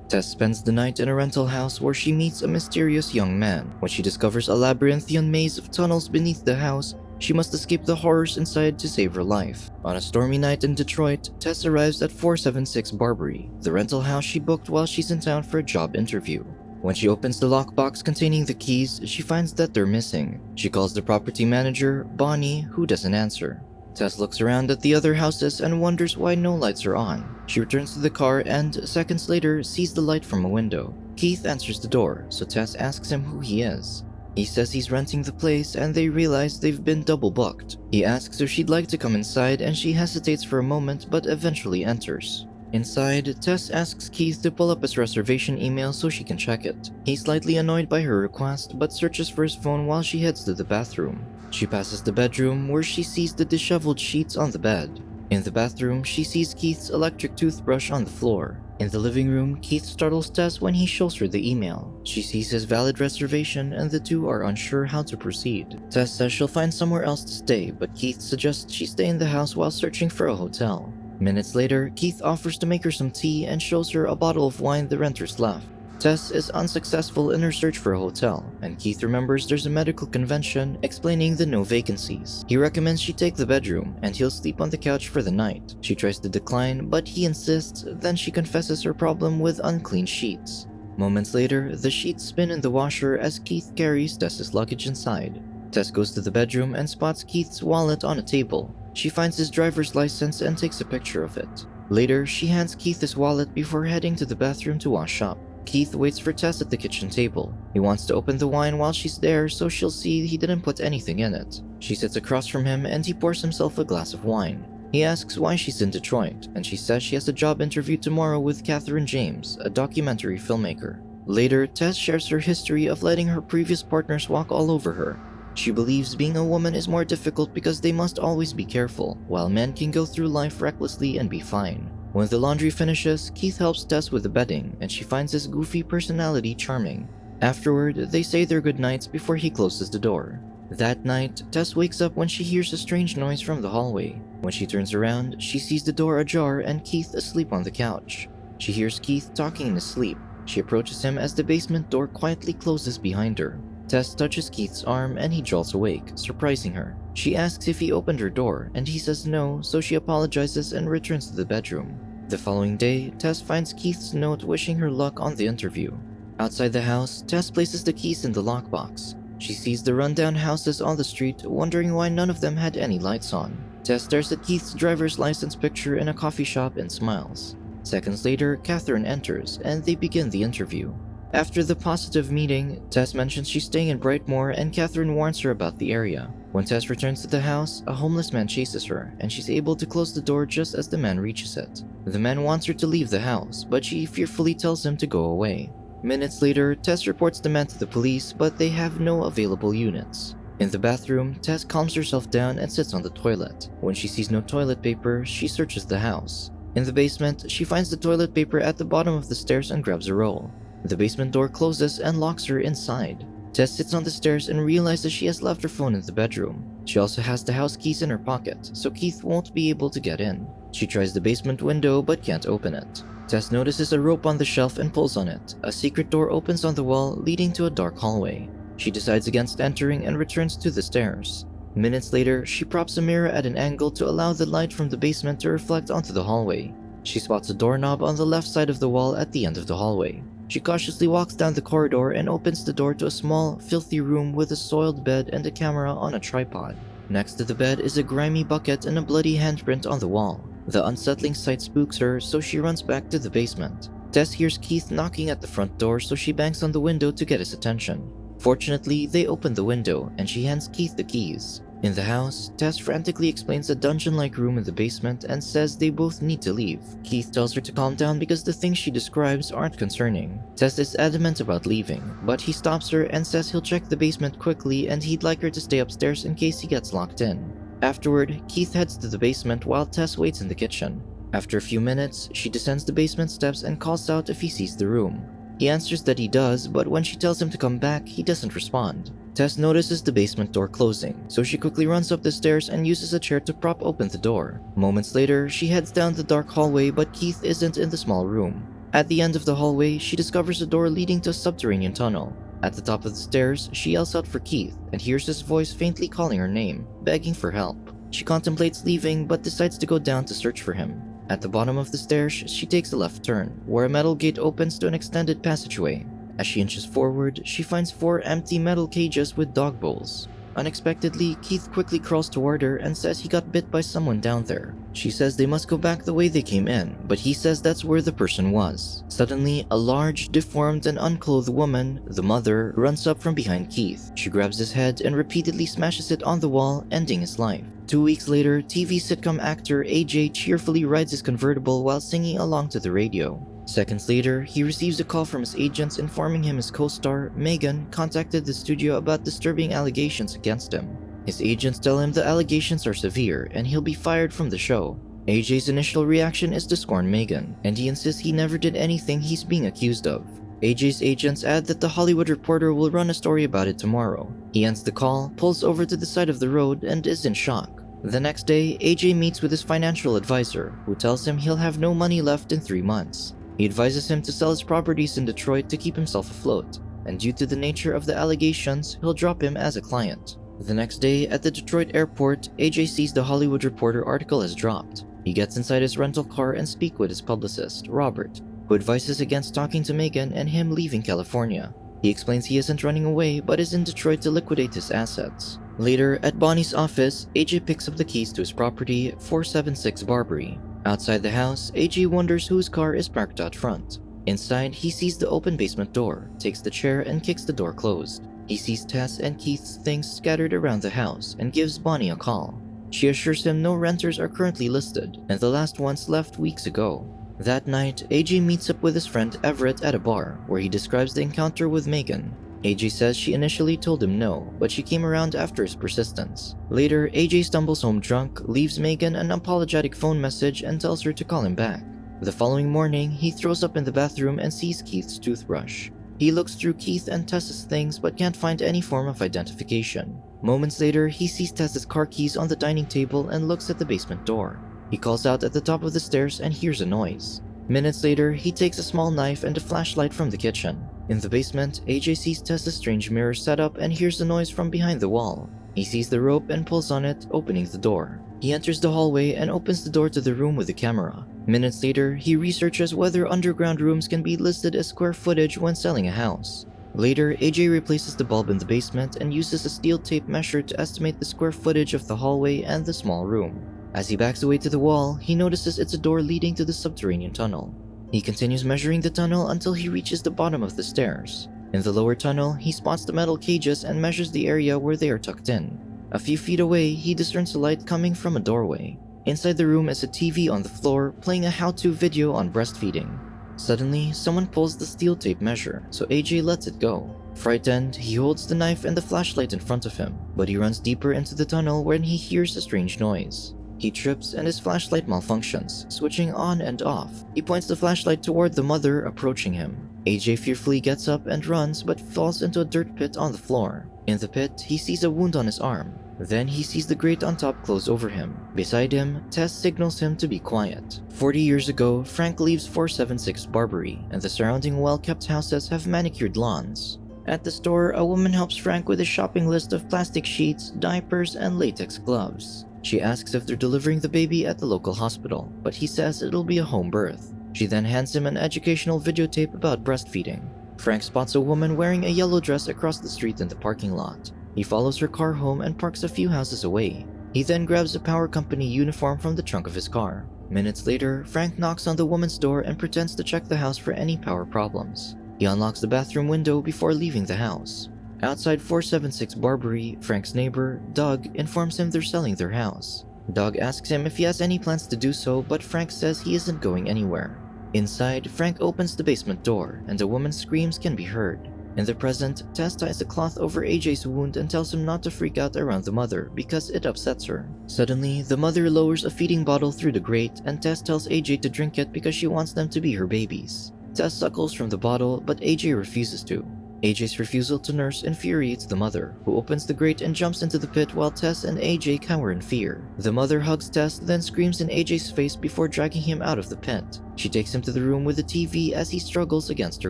Tess spends the night in a rental house where she meets a mysterious young man. When she discovers a labyrinthian maze of tunnels beneath the house, she must escape the horrors inside to save her life. On a stormy night in Detroit, Tess arrives at 476 Barbary, the rental house she booked while she's in town for a job interview. When she opens the lockbox containing the keys, she finds that they're missing. She calls the property manager, Bonnie, who doesn't answer. Tess looks around at the other houses and wonders why no lights are on. She returns to the car and, seconds later, sees the light from a window. Keith answers the door, so Tess asks him who he is. He says he's renting the place and they realize they've been double booked. He asks if she'd like to come inside and she hesitates for a moment but eventually enters. Inside, Tess asks Keith to pull up his reservation email so she can check it. He's slightly annoyed by her request but searches for his phone while she heads to the bathroom. She passes the bedroom where she sees the disheveled sheets on the bed. In the bathroom, she sees Keith's electric toothbrush on the floor. In the living room, Keith startles Tess when he shows her the email. She sees his valid reservation and the two are unsure how to proceed. Tess says she'll find somewhere else to stay, but Keith suggests she stay in the house while searching for a hotel. Minutes later, Keith offers to make her some tea and shows her a bottle of wine the renters left. Tess is unsuccessful in her search for a hotel, and Keith remembers there's a medical convention explaining the no vacancies. He recommends she take the bedroom, and he'll sleep on the couch for the night. She tries to decline, but he insists, then she confesses her problem with unclean sheets. Moments later, the sheets spin in the washer as Keith carries Tess's luggage inside. Tess goes to the bedroom and spots Keith's wallet on a table. She finds his driver's license and takes a picture of it. Later, she hands Keith his wallet before heading to the bathroom to wash up. Keith waits for Tess at the kitchen table. He wants to open the wine while she's there so she'll see he didn't put anything in it. She sits across from him and he pours himself a glass of wine. He asks why she's in Detroit, and she says she has a job interview tomorrow with Catherine James, a documentary filmmaker. Later, Tess shares her history of letting her previous partners walk all over her. She believes being a woman is more difficult because they must always be careful, while men can go through life recklessly and be fine. When the laundry finishes, Keith helps Tess with the bedding, and she finds his goofy personality charming. Afterward, they say their goodnights before he closes the door. That night, Tess wakes up when she hears a strange noise from the hallway. When she turns around, she sees the door ajar and Keith asleep on the couch. She hears Keith talking in his sleep. She approaches him as the basement door quietly closes behind her. Tess touches Keith's arm and he jolts awake, surprising her. She asks if he opened her door, and he says no, so she apologizes and returns to the bedroom. The following day, Tess finds Keith's note wishing her luck on the interview. Outside the house, Tess places the keys in the lockbox. She sees the rundown houses on the street, wondering why none of them had any lights on. Tess stares at Keith's driver's license picture in a coffee shop and smiles. Seconds later, Catherine enters, and they begin the interview. After the positive meeting, Tess mentions she's staying in Brightmoor and Catherine warns her about the area. When Tess returns to the house, a homeless man chases her, and she's able to close the door just as the man reaches it. The man wants her to leave the house, but she fearfully tells him to go away. Minutes later, Tess reports the man to the police, but they have no available units. In the bathroom, Tess calms herself down and sits on the toilet. When she sees no toilet paper, she searches the house. In the basement, she finds the toilet paper at the bottom of the stairs and grabs a roll. The basement door closes and locks her inside. Tess sits on the stairs and realizes she has left her phone in the bedroom. She also has the house keys in her pocket, so Keith won't be able to get in. She tries the basement window but can't open it. Tess notices a rope on the shelf and pulls on it. A secret door opens on the wall, leading to a dark hallway. She decides against entering and returns to the stairs. Minutes later, she props a mirror at an angle to allow the light from the basement to reflect onto the hallway. She spots a doorknob on the left side of the wall at the end of the hallway. She cautiously walks down the corridor and opens the door to a small, filthy room with a soiled bed and a camera on a tripod. Next to the bed is a grimy bucket and a bloody handprint on the wall. The unsettling sight spooks her, so she runs back to the basement. Tess hears Keith knocking at the front door, so she bangs on the window to get his attention. Fortunately, they open the window, and she hands Keith the keys. In the house, Tess frantically explains a dungeon-like room in the basement and says they both need to leave. Keith tells her to calm down because the things she describes aren't concerning. Tess is adamant about leaving, but he stops her and says he'll check the basement quickly and he'd like her to stay upstairs in case he gets locked in. Afterward, Keith heads to the basement while Tess waits in the kitchen. After a few minutes, she descends the basement steps and calls out if he sees the room. He answers that he does, but when she tells him to come back, he doesn't respond. Tess notices the basement door closing, so she quickly runs up the stairs and uses a chair to prop open the door. Moments later, she heads down the dark hallway, but Keith isn't in the small room. At the end of the hallway, she discovers a door leading to a subterranean tunnel. At the top of the stairs, she yells out for Keith and hears his voice faintly calling her name, begging for help. She contemplates leaving but decides to go down to search for him. At the bottom of the stairs, she takes a left turn, where a metal gate opens to an extended passageway. As she inches forward, she finds 4 empty metal cages with dog bowls. Unexpectedly, Keith quickly crawls toward her and says he got bit by someone down there. She says they must go back the way they came in, but he says that's where the person was. Suddenly, a large, deformed, and unclothed woman, the mother, runs up from behind Keith. She grabs his head and repeatedly smashes it on the wall, ending his life. 2 weeks later, TV sitcom actor AJ cheerfully rides his convertible while singing along to the radio. Seconds later, he receives a call from his agents informing him his co-star, Megan, contacted the studio about disturbing allegations against him. His agents tell him the allegations are severe and he'll be fired from the show. AJ's initial reaction is to scorn Megan, and he insists he never did anything he's being accused of. AJ's agents add that the Hollywood Reporter will run a story about it tomorrow. He ends the call, pulls over to the side of the road, and is in shock. The next day, AJ meets with his financial advisor, who tells him he'll have no money left in 3 months. He advises him to sell his properties in Detroit to keep himself afloat, and due to the nature of the allegations, he'll drop him as a client. The next day, at the Detroit airport, AJ sees the Hollywood Reporter article has dropped. He gets inside his rental car and speaks with his publicist, Robert, who advises against talking to Megan and him leaving California. He explains he isn't running away but is in Detroit to liquidate his assets. Later, at Bonnie's office, AJ picks up the keys to his property, 476 Barbary. Outside the house, AJ wonders whose car is parked out front. Inside, he sees the open basement door, takes the chair and kicks the door closed. He sees Tess and Keith's things scattered around the house and gives Bonnie a call. She assures him no renters are currently listed and the last ones left weeks ago. That night, AJ meets up with his friend Everett at a bar where he describes the encounter with Megan. AJ says she initially told him no, but she came around after his persistence. Later, AJ stumbles home drunk, leaves Megan an apologetic phone message and tells her to call him back. The following morning, he throws up in the bathroom and sees Keith's toothbrush. He looks through Keith and Tess's things but can't find any form of identification. Moments later, he sees Tess's car keys on the dining table and looks at the basement door. He calls out at the top of the stairs and hears a noise. Minutes later, he takes a small knife and a flashlight from the kitchen. In the basement, AJ sees Tess's strange mirror set up and hears the noise from behind the wall. He sees the rope and pulls on it, opening the door. He enters the hallway and opens the door to the room with the camera. Minutes later, he researches whether underground rooms can be listed as square footage when selling a house. Later, AJ replaces the bulb in the basement and uses a steel tape measure to estimate the square footage of the hallway and the small room. As he backs away to the wall, he notices it's a door leading to the subterranean tunnel. He continues measuring the tunnel until he reaches the bottom of the stairs. In the lower tunnel, he spots the metal cages and measures the area where they are tucked in. A few feet away, he discerns a light coming from a doorway. Inside the room is a TV on the floor playing a how-to video on breastfeeding. Suddenly, someone pulls the steel tape measure, so AJ lets it go. Frightened, he holds the knife and the flashlight in front of him, but he runs deeper into the tunnel when he hears a strange noise. He trips and his flashlight malfunctions, switching on and off. He points the flashlight toward the mother approaching him. AJ fearfully gets up and runs but falls into a dirt pit on the floor. In the pit, he sees a wound on his arm. Then he sees the grate on top close over him. Beside him, Tess signals him to be quiet. 40 years ago, Frank leaves 476 Barbary, and the surrounding well-kept houses have manicured lawns. At the store, a woman helps Frank with a shopping list of plastic sheets, diapers, and latex gloves. She asks if they're delivering the baby at the local hospital, but he says it'll be a home birth. She then hands him an educational videotape about breastfeeding. Frank spots a woman wearing a yellow dress across the street in the parking lot. He follows her car home and parks a few houses away. He then grabs a power company uniform from the trunk of his car. Minutes later, Frank knocks on the woman's door and pretends to check the house for any power problems. He unlocks the bathroom window before leaving the house. Outside 476 Barbary, Frank's neighbor, Doug, informs him they're selling their house. Doug asks him if he has any plans to do so, but Frank says he isn't going anywhere. Inside, Frank opens the basement door, and a woman's screams can be heard. In the present, Tess ties a cloth over AJ's wound and tells him not to freak out around the mother because it upsets her. Suddenly, the mother lowers a feeding bottle through the grate, and Tess tells AJ to drink it because she wants them to be her babies. Tess suckles from the bottle, but AJ refuses to. AJ's refusal to nurse infuriates the mother, who opens the grate and jumps into the pit while Tess and AJ cower in fear. The mother hugs Tess, then screams in AJ's face before dragging him out of the pit. She takes him to the room with the TV as he struggles against her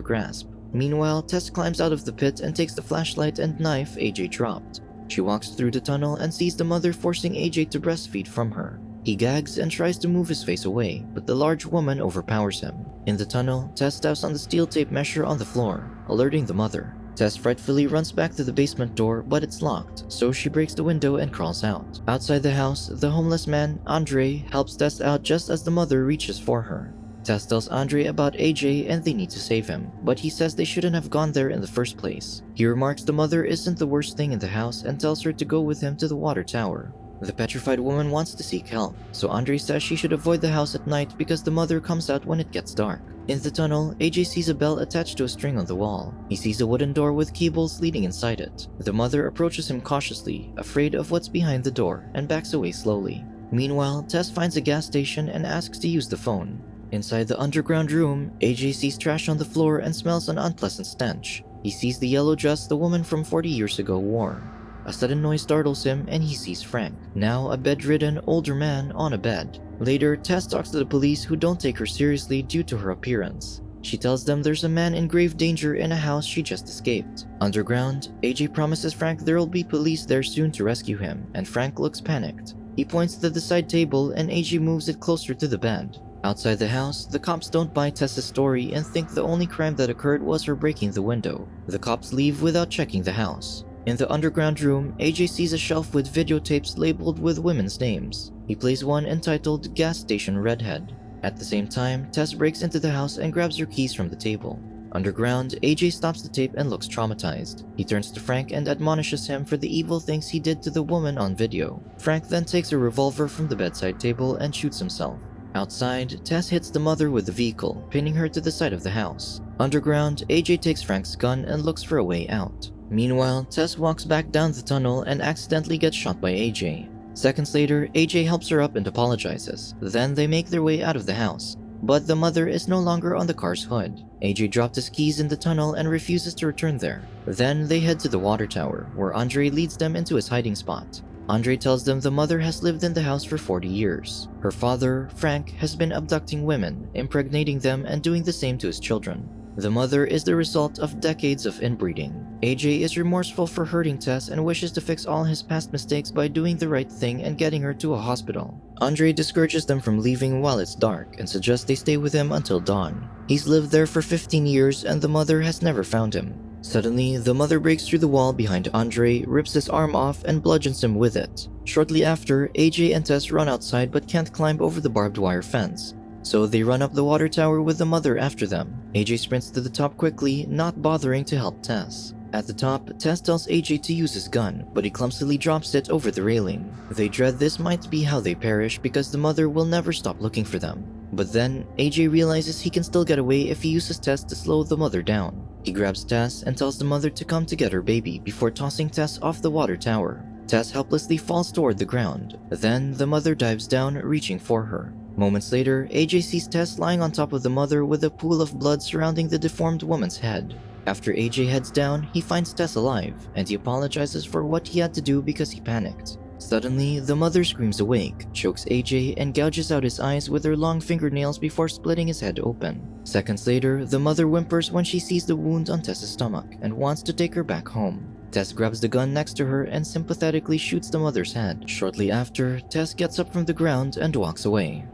grasp. Meanwhile, Tess climbs out of the pit and takes the flashlight and knife AJ dropped. She walks through the tunnel and sees the mother forcing AJ to breastfeed from her. He gags and tries to move his face away, but the large woman overpowers him. In the tunnel, Tess taps on the steel tape measure on the floor, alerting the mother. Tess frightfully runs back to the basement door, but it's locked, so she breaks the window and crawls out. Outside the house, the homeless man, Andre, helps Tess out just as the mother reaches for her. Tess tells Andre about AJ and they need to save him, but he says they shouldn't have gone there in the first place. He remarks the mother isn't the worst thing in the house and tells her to go with him to the water tower. The petrified woman wants to seek help, so Andre says she should avoid the house at night because the mother comes out when it gets dark. In the tunnel, AJ sees a bell attached to a string on the wall. He sees a wooden door with cables leading inside it. The mother approaches him cautiously, afraid of what's behind the door, and backs away slowly. Meanwhile, Tess finds a gas station and asks to use the phone. Inside the underground room, AJ sees trash on the floor and smells an unpleasant stench. He sees the yellow dress the woman from 40 years ago wore. A sudden noise startles him and he sees Frank, now a bedridden, older man on a bed. Later, Tess talks to the police who don't take her seriously due to her appearance. She tells them there's a man in grave danger in a house she just escaped. Underground, AJ promises Frank there'll be police there soon to rescue him, and Frank looks panicked. He points to the side table and AJ moves it closer to the bed. Outside the house, the cops don't buy Tess's story and think the only crime that occurred was her breaking the window. The cops leave without checking the house. In the underground room, AJ sees a shelf with videotapes labeled with women's names. He plays one entitled Gas Station Redhead. At the same time, Tess breaks into the house and grabs her keys from the table. Underground, AJ stops the tape and looks traumatized. He turns to Frank and admonishes him for the evil things he did to the woman on video. Frank then takes a revolver from the bedside table and shoots himself. Outside, Tess hits the mother with the vehicle, pinning her to the side of the house. Underground, AJ takes Frank's gun and looks for a way out. Meanwhile, Tess walks back down the tunnel and accidentally gets shot by AJ. Seconds later, AJ helps her up and apologizes. Then they make their way out of the house. But the mother is no longer on the car's hood. AJ dropped his keys in the tunnel and refuses to return there. Then they head to the water tower, where Andre leads them into his hiding spot. Andre tells them the mother has lived in the house for 40 years. Her father, Frank, has been abducting women, impregnating them, and doing the same to his children. The mother is the result of decades of inbreeding. AJ is remorseful for hurting Tess and wishes to fix all his past mistakes by doing the right thing and getting her to a hospital. Andre discourages them from leaving while it's dark and suggests they stay with him until dawn. He's lived there for 15 years and the mother has never found him. Suddenly, the mother breaks through the wall behind Andre, rips his arm off, and bludgeons him with it. Shortly after, AJ and Tess run outside but can't climb over the barbed wire fence. So they run up the water tower with the mother after them. AJ sprints to the top quickly, not bothering to help Tess. At the top, Tess tells AJ to use his gun, but he clumsily drops it over the railing. They dread this might be how they perish because the mother will never stop looking for them. But then, AJ realizes he can still get away if he uses Tess to slow the mother down. He grabs Tess and tells the mother to come to get her baby before tossing Tess off the water tower. Tess helplessly falls toward the ground. Then, the mother dives down, reaching for her. Moments later, AJ sees Tess lying on top of the mother with a pool of blood surrounding the deformed woman's head. After AJ heads down, he finds Tess alive, and he apologizes for what he had to do because he panicked. Suddenly, the mother screams awake, chokes AJ, and gouges out his eyes with her long fingernails before splitting his head open. Seconds later, the mother whimpers when she sees the wound on Tess's stomach and wants to take her back home. Tess grabs the gun next to her and sympathetically shoots the mother's head. Shortly after, Tess gets up from the ground and walks away.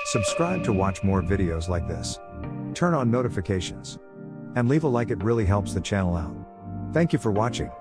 Subscribe to watch more videos like this. Turn on notifications. And leave a like, it really helps the channel out. Thank you for watching.